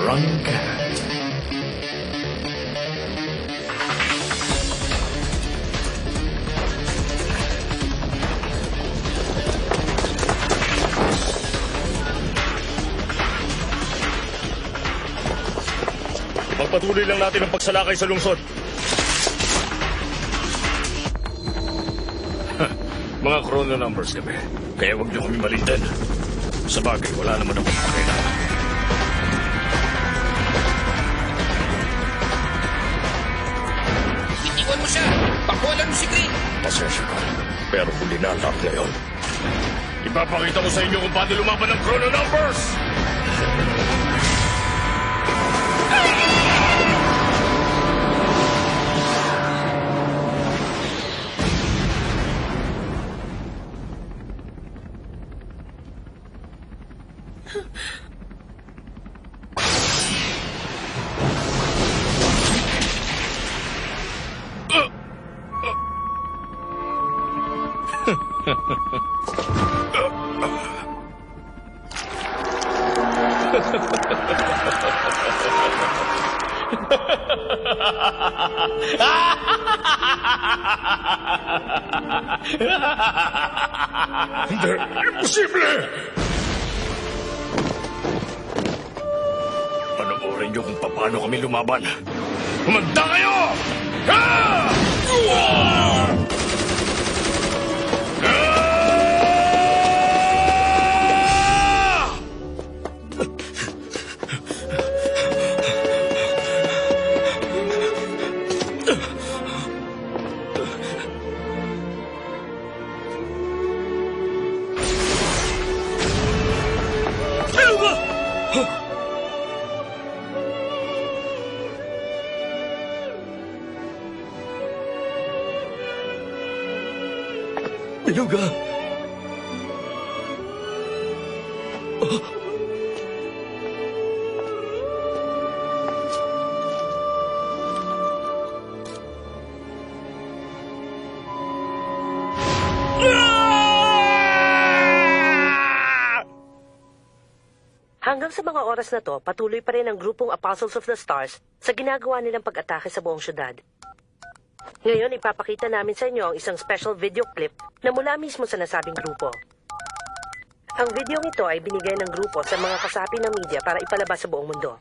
Barangay. Pagpatuloy lang natin ang pagsalakay sa lungsod. Mga chrono numbers kami. Kaya huwag niyo kami malindan. Sa bagay, wala naman akong pakialam. Itiwan mo siya! Pakuwalan mo si Green! Pasensya ka. Pero huli na lahat ngayon. Ipapakita ko sa inyo kung paano lumaban ng chrono numbers! Hindi! Imposible! Panoorin niyo kung paano kami lumaban. Humanda kayo! Ah! Beluga! Hanggang sa mga oras na to, patuloy pa rin ang grupong Apostles of the Stars sa ginagawa nilang pag-atake sa buong syudad. Ngayon, ipapakita namin sa inyo ang isang special video clip na mula mismo sa nasabing grupo. Ang videong ito ay binigay ng grupo sa mga kasapi ng media para ipalabas sa buong mundo.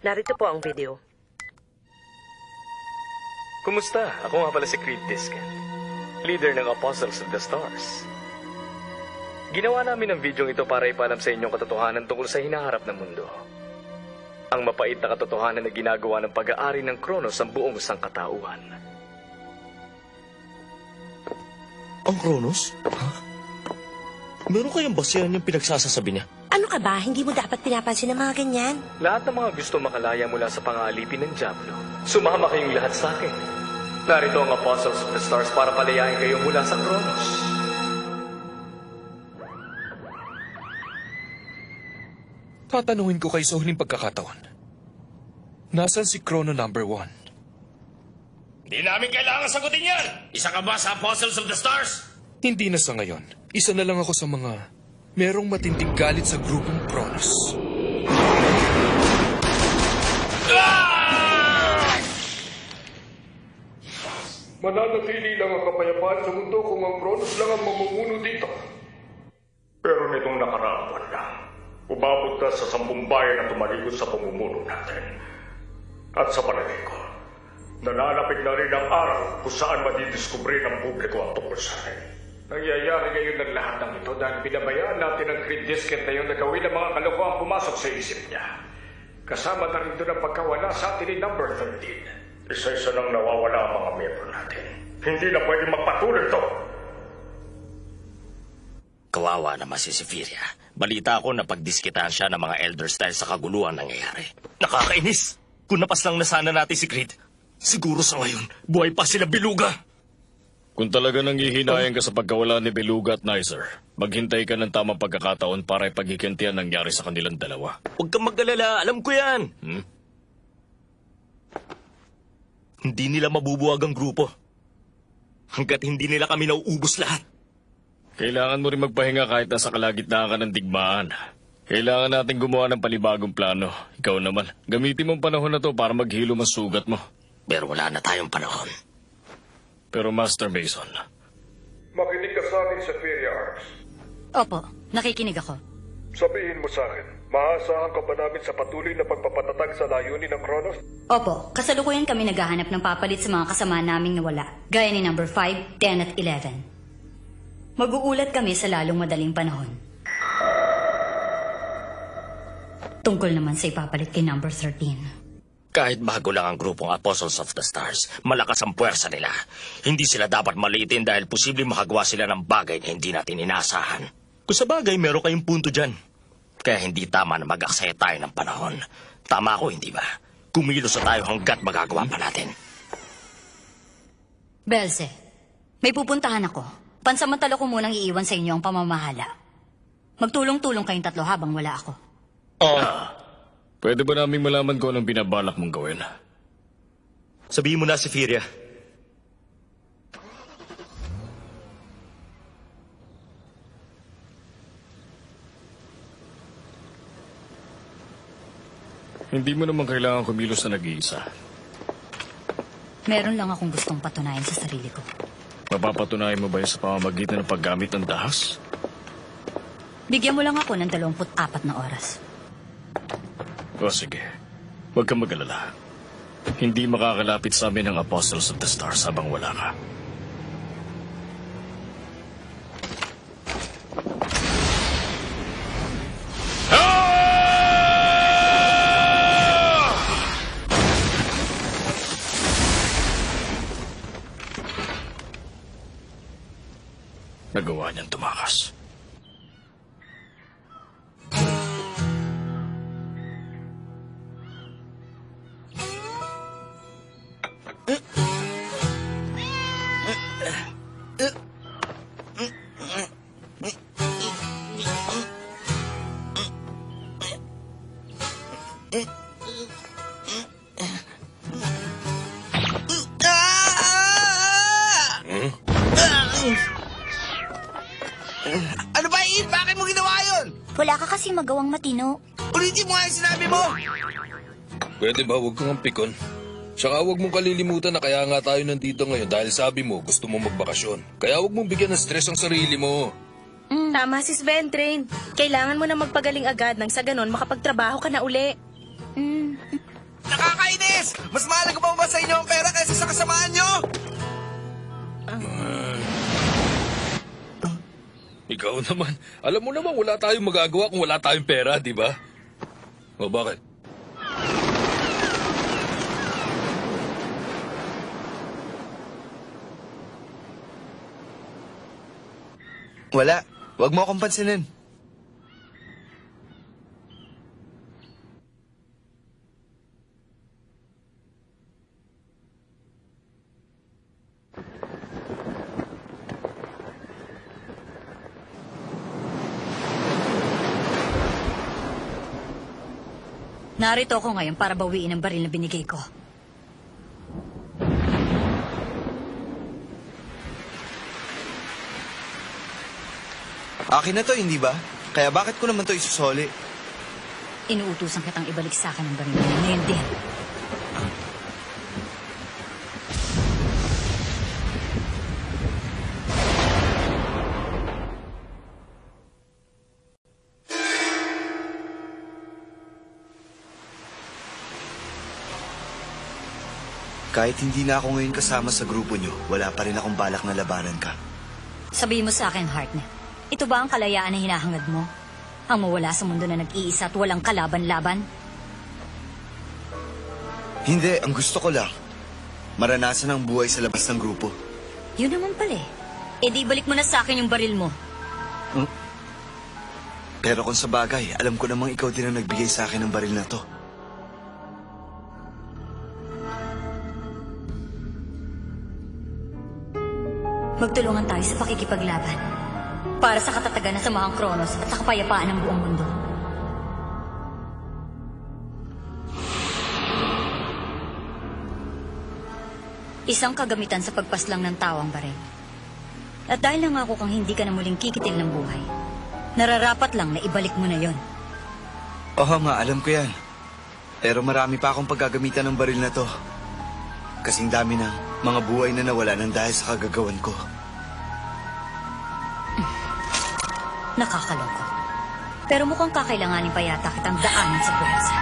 Narito po ang video. Kumusta? Ako nga pala si Creed Discan, leader ng Apostles of the Stars. Ginawa namin ang video ito para ipaalam sa inyong katotohanan tungkol sa hinaharap ng mundo. Ang mapait na katotohanan na ginagawa ng pag-aari ng Kronos ang buong sangkatauhan. Ang Kronos? Ha? Meron kayang basihan yung pinagsasasabi niya? Ano ka ba? Hindi mo dapat pinapansin ng mga ganyan. Lahat ng mga gusto makalaya mula sa pang-aalipin ng Diablo, sumama kayong lahat sa akin. Narito ang Apostles of the Stars para palayain kayo mula sa Kronos. Tatanungin ko kayo sa huling pagkakataon. Nasaan si Chrono number 1? Di namin kailangan sagutin yan! Isa ka ba sa Apostles of the Stars? Hindi na sa ngayon. Isa na lang ako sa mga merong matinding galit sa grupong Kronos. Mananatili lang ang kapayapaan sa mundo kung ang Kronos lang ang mamumuno dito. Pero nitong nakaraang buwan lang, umabot na sa 10 bayan na tumalikod sa pamumuno natin. At sa palagay ko, nananapig na rin ang araw kung saan madidiskubre ng publiko ang tungkol sa atin. Nangyayari ngayon ng lahat ng ito dahil pinabayaan natin ang Creed Discan na yung nagawin ng mga kalokohang pumasok sa isip niya. Kasama na rin doon ang pagkawala sa atin ni number 13. Isa-isa nang nawawala ang mga miyembro natin. Hindi na pwedeng magpatuloy ito. Kawawa naman si Zephyria. Balita ko na pagdiskitahan siya ng mga elders dahil sa kaguluhan nangyayari. Nakakainis! Kung napas lang na sana natin si Creed, siguro sa ngayon, buhay pa sila Beluga. Kung talaga nanghihinayan ka sa pagkawala ni Beluga at Nicer, maghintay ka ng tamang pagkakataon para ipaghigantihan nangyari sa kanilang dalawa. Huwag kang mag-alala, alam ko yan. Hindi nila mabubuwag ang grupo. Hanggat hindi nila kami nauubos lahat. Kailangan mo rin magpahinga kahit nasa kalagitnaan ka ng digmaan. Kailangan natin gumawa ng panibagong plano. Ikaw naman, gamitin mo ang panahon na to para maghilo ang sugat mo. Pero wala na tayong panahon. Pero Master Mason, Makinig ka sa akin sa Feria Arts. Opo, nakikinig ako. Sabihin mo sa akin, maaasahan ka ba namin sa patuloy na pagpapatatag sa layunin ng Kronos? Opo, kasalukuyan kami naghahanap ng papalit sa mga kasama naming nawala, gaya ni number 5, 10 at 11. Mag-uulat kami sa lalong madaling panahon. Tungkol naman sa ipapalit kay number 13. Kahit bago lang ang grupong Apostles of the Stars, malakas ang puwersa nila. Hindi sila dapat maliitin dahil posibleng makagawa sila ng bagay na hindi natin inaasahan. Kung sa bagay, meron kayong punto dyan. Kaya hindi tama na mag-aksaya tayo ng panahon. Tama ako, hindi ba? Kumilos na tayo hanggat magagawa pa natin. Belze, may pupuntahan ako. Pansamantala ko munang iiwan sa inyo ang pamamahala. Magtulong-tulong kayong tatlo habang wala ako. pwede ba namin malaman kung anong binabalak mong gawin? Sabihin mo na si Firia. Hindi mo naman kailangan kumilos na nag-iisa. Meron lang akong gustong patunayan sa sarili ko. Mapapatunayan mo ba yun sa pamamagitan ng paggamit ng dahas? Bigyan mo lang ako ng 24 na oras. O sige, huwag kang mag-alala. Hindi makakalapit sa amin ang Apostles of the Stars habang wala ka. Nagawa niyang tumakas. Ano ba, Eve? Bakit mo ginawa yun? Wala ka kasi magawang matino. Ulitin mo nga yung sinabi mo! Pwede ba huwag kang pikon? Tsaka huwag mong kalilimutan na kaya nga tayo nandito ngayon dahil sabi mo gusto mo magbakasyon. Kaya huwag mong bigyan ng stress ang sarili mo. Tama si Sven, Train. Kailangan mo na magpagaling agad nang sa ganon makapagtrabaho ka na uli. Nakakainis! Mas mahalaga pa ba sa inyo ang pera kaysa sa kasamaan nyo? Ikaw naman. Alam mo naman wala tayong magagawa kung wala tayong pera, di ba? O bakit? Wala. Huwag mo akong pansinin. Narito ako ngayon para bawiin ang baril na binigay ko. Akin na to, hindi ba? Kaya bakit ko naman to isusoli? Inuutusan kitang ibalik sa akin ang baril na yun. Ngayon din. Kahit hindi na ako ngayon kasama sa grupo nyo, wala pa rin akong balak na labanan ka. Sabihin mo sa akin, Hartnett, ito ba ang kalayaan na hinahangad mo? Ang mawala sa mundo na nag-iisa at walang kalaban-laban? Hindi, ang gusto ko lang, maranasan ang buhay sa labas ng grupo. Yun naman pala eh. E di balik mo na sa akin yung baril mo. Pero kung sa bagay, alam ko namang ikaw din ang nagbigay sa akin ng baril na to. Magtulungan tayo sa pakikipaglaban. Para sa katatagan ng samahang Kronos at sa kapayapaan ng buong mundo. Isang kagamitan sa pagpaslang ng tawang baril. At dahil nangako kang hindi ka na muling kikitil ng buhay, nararapat lang na ibalik mo na yon. Oo nga, alam ko yan. Pero marami pa akong paggagamitan ng baril na to. Kasing dami ng mga buhay na nawala ng dahil sa kagagawan ko. Nakakalungkot. Pero mukhang kakailanganin pa yata kitang daanin sa puwersa.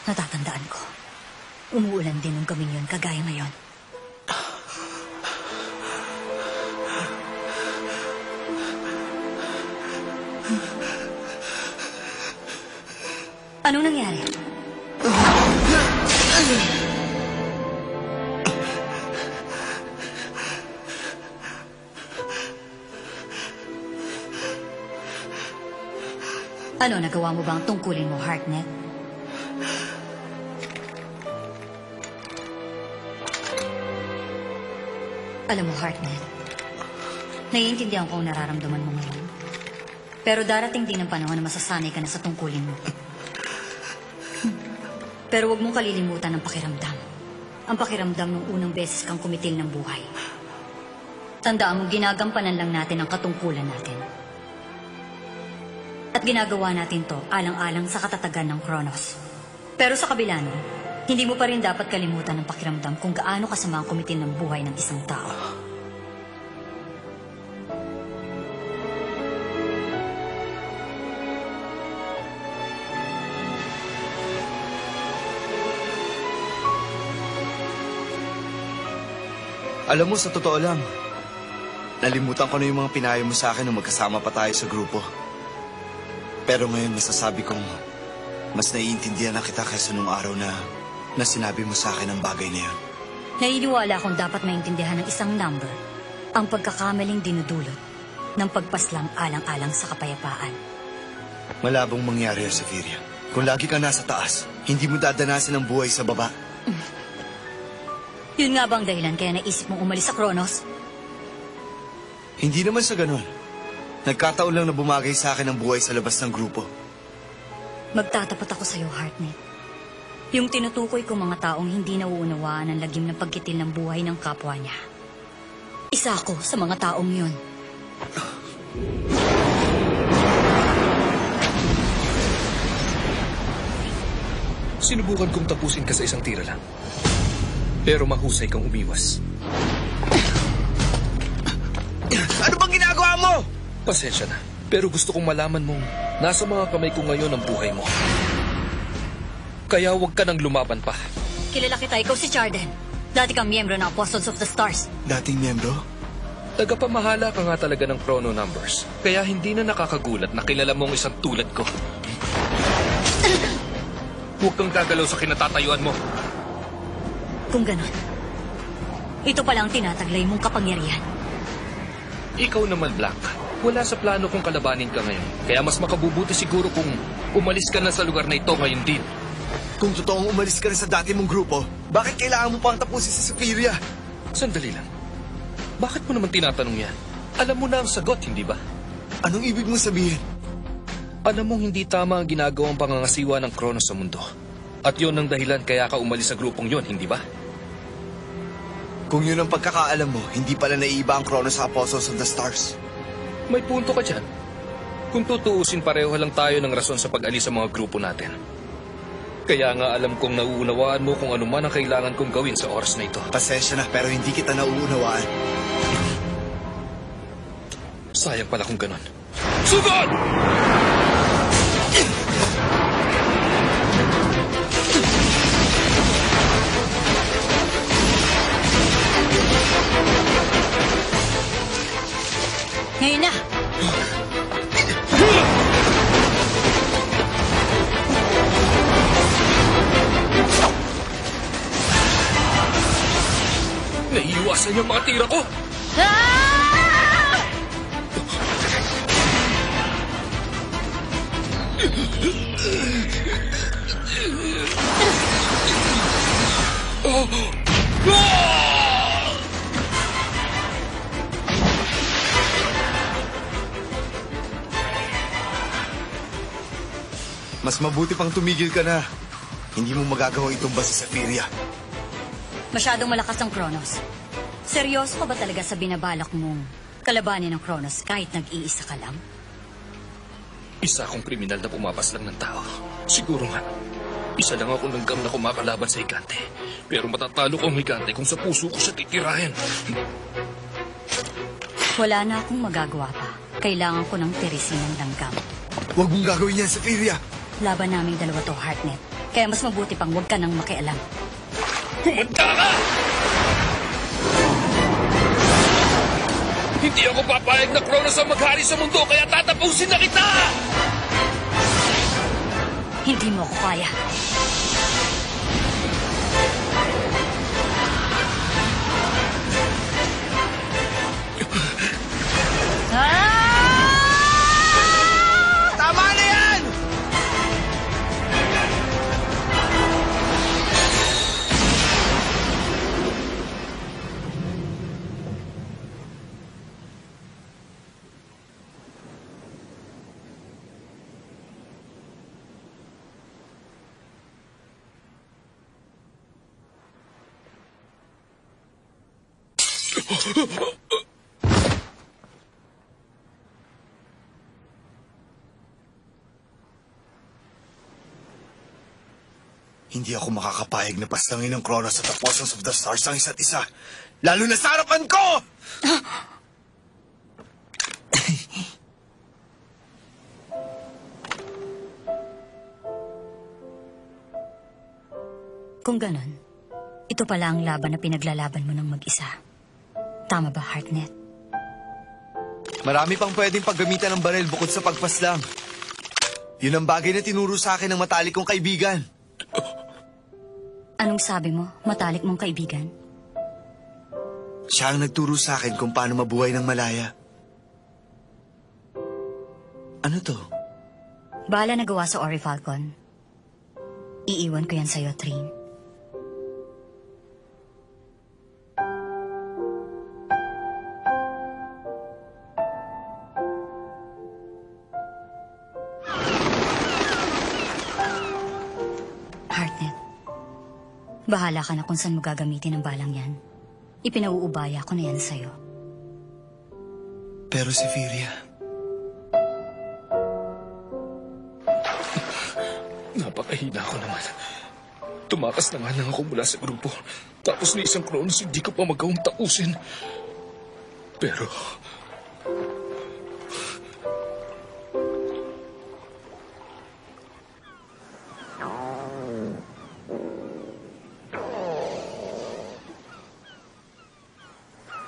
Natatandaan ko. Umuulan din nung gawin yun kagaya ngayon. Anong nangyari? Ano, nagawa mo ba ang tungkulin mo, Hartnett? Alam mo, Hartnett, naiintindihan ko ang nararamdaman mo ngayon. Pero darating din ang panahon na masasanay ka na sa tungkulin mo. Pero huwag mong kalilimutan ang pakiramdam. Ang pakiramdam ng unang beses kang kumitil ng buhay. Tandaan mo, ginagampanan lang natin ang katungkulan natin. At ginagawa natin to alang-alang sa katatagan ng Kronos. Pero sa kabila nun, hindi mo pa rin dapat kalimutan ang pakiramdam kung gaano kasama ang kumitil ng buhay ng isang tao. Alam mo, sa totoo lang, nalimutan ko na yung mga pinayo mo sa akin nung magkasama pa tayo sa grupo. Pero ngayon masasabi kong mas naiintindihan na kita kaysa nung araw na sinabi mo sa akin ang bagay na yun. Naniniwala akong dapat maintindihan ng isang number ang pagkakamaling dinudulot ng pagpaslang alang-alang sa kapayapaan. Malabong mangyari, Safiria. Kung lagi ka nasa taas, hindi mo dadanasin ang buhay sa baba. Yun nga bang dahilan kaya naisip mong umalis sa Kronos? Hindi naman sa ganun. Nagkataon lang na bumagay sa akin ang buhay sa labas ng grupo. Magtatapat ako sa iyo, Hartnett. Yung tinutukoy ko mga taong hindi nauunawaan ang lagim ng pagkitil ng buhay ng kapwa niya. Isa ako sa mga taong yun. Sinubukan kong tapusin ka sa isang tira lang. Pero mahusay kang umiwas. Ano bang ginagawa mo? Pasensya na. Pero gusto kong malaman mong nasa mga kamay ko ngayon ang buhay mo. Kaya huwag ka nang lumaban pa. Kilala kita, ikaw si Charden. Dati kang miyembro ng Apostles of the Stars. Dating miyembro? Tagapamahala ka nga talaga ng chrono numbers. Kaya hindi na nakakagulat na kilala mo ang isang tulad ko. Huwag kang gagalaw sa kinatatayuan mo. Kung ganon, ito pala ang tinataglay mong kapangyarihan. Ikaw naman, Black. Wala sa plano kong kalabanin ka ngayon. Kaya mas makabubuti siguro kung umalis ka na sa lugar na ito ngayon din. Kung totoong umalis ka na sa dati mong grupo, bakit kailangan mo pang tapusin si Safiria? Sandali lang. Bakit mo naman tinatanong yan? Alam mo na ang sagot, hindi ba? Anong ibig mong sabihin? Alam mong hindi tama ang ginagawang pangangasiwa ng Kronos sa mundo. At yon ang dahilan kaya ka umalis sa grupong yon, hindi ba? Kung yun ang pagkakaalam mo, hindi pala naiiba ang Kronos sa Apostles of the Stars. May punto ka dyan. Kung tutuusin, pareho lang tayo ng rason sa pag-alis sa mga grupo natin. Kaya nga alam kong nauunawaan mo kung ano man ang kailangan kong gawin sa oras na ito. Pasensya na, pero hindi kita nauunawaan. Sayang pala kung ganon. Sugod! Ngayon na! Naiiwasan yung mga tira ko! Mas mabuti pang tumigil ka na. Hindi mo magagawa itumba si Safiria. Masyadong malakas ang Kronos. Seryoso ka ba talaga sa binabalak mong kalabanin ng Kronos kahit nag-iisa ka lang? Isa akong kriminal na pumapas lang ng tao. Siguro nga, isa lang ako langgam na kumakalaban sa higante. Pero matatalo ko ang higante kung sa puso ko siya titirahin. Wala na akong magagawa pa. Kailangan ko ng tirisin ng langgam. Huwag mong gagawin yan, Safiria. Laban naming dalawa to, Hartnett. Kaya mas mabuti pang huwag ka nang makialam. Kumanda ka! Hindi ako papayag na Kronos ang maghari sa mundo, kaya tatapusin na kita! Hindi mo ako kaya. Tama na yan! Hindi ako makakapayag na pastangin ng Kronos at Apostles of the Stars ang isa't isa. Lalo na sa harapan ko! Kung ganon, ito pala ang laban na pinaglalaban mo ng mag-isa. Tama ba, Hartnett? Marami pang pwedeng paggamitan ng baril bukod sa pagpaslang. Yun ang bagay na tinuro sa akin ng matalik kong kaibigan. Anong sabi mo, matalik mong kaibigan? Siya ang nagturo sa akin kung paano mabuhay ng malaya. Ano to? Bala na gawa sa Ori Falcon. Iiwan ko yan sa'yo, Trin. Hartnett, bahala ka na kung saan mo gagamitin ang balang yan. Ipinauubaya ko na yan sa'yo. Pero si Firia... Napakahina ko naman. Tumakas na nga lang ako mula sa grupo. Tapos na isang Kronos, hindi ko pa magawang tapusin. Pero...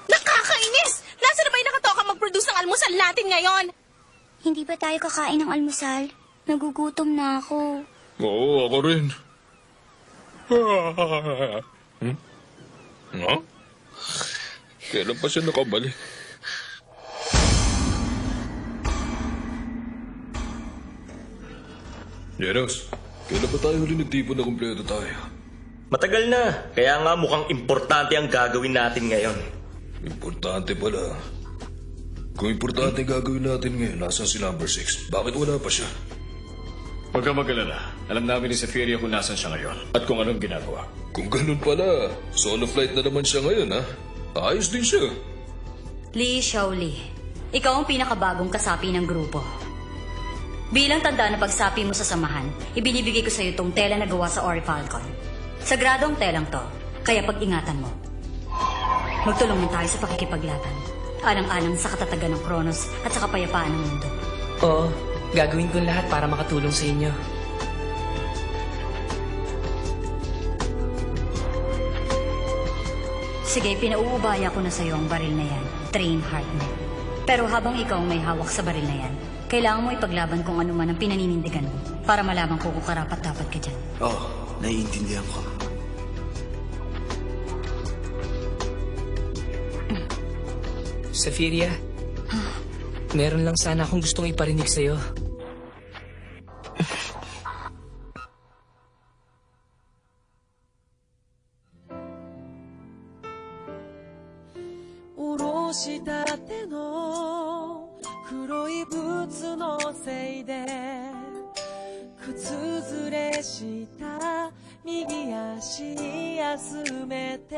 Nakakainis! Nasaan na ba yung nakatoka mag-produce ng almusal natin ngayon? Hindi ba tayo kakain ng almusal? Nagugutom na ako. Oo, ako rin. Ha? Kailan pa siya nakabalik? Jeros, kailan pa tayo huli nagtipon na kumpleto tayo? Matagal na. Kaya nga mukhang importante ang gagawin natin ngayon. Importante pala. Kung importante gagawin natin ngayon, nasan si number 6? Bakit wala pa siya? Huwag kang mag-alala. Alam namin ni Safiria kung nasan siya ngayon at kung anong ginagawa. Kung ganun pala, solo flight na naman siya ngayon, ha? Ayos din siya. Li Xiaoli, ikaw ang pinakabagong kasapi ng grupo. Bilang tanda na pagsapi mo sa samahan, ibinibigay ko sa iyo itong tela na gawa sa Ori Falcon. Sagradong telang to, kaya pag-ingatan mo. Magtulungan tayo sa pakikipaglaban. Alang-alang sa katatagan ng Kronos at sa kapayapaan ng mundo. Oo, gagawin ko lahat para makatulong sa inyo. Sige, pinauubaya ko na sa iyo ang baril na yan, Train Hartnett. Pero habang ikaw may hawak sa baril na yan, kailangan mo ipaglaban kung ano man ang pinaninindigan mo para malaman ko kung karapat-dapat ka dyan. Oo, naiintindihan ko. Safiria, meron lang sana akong gustong iparinig sa'yo. 靴ずれした右足休めて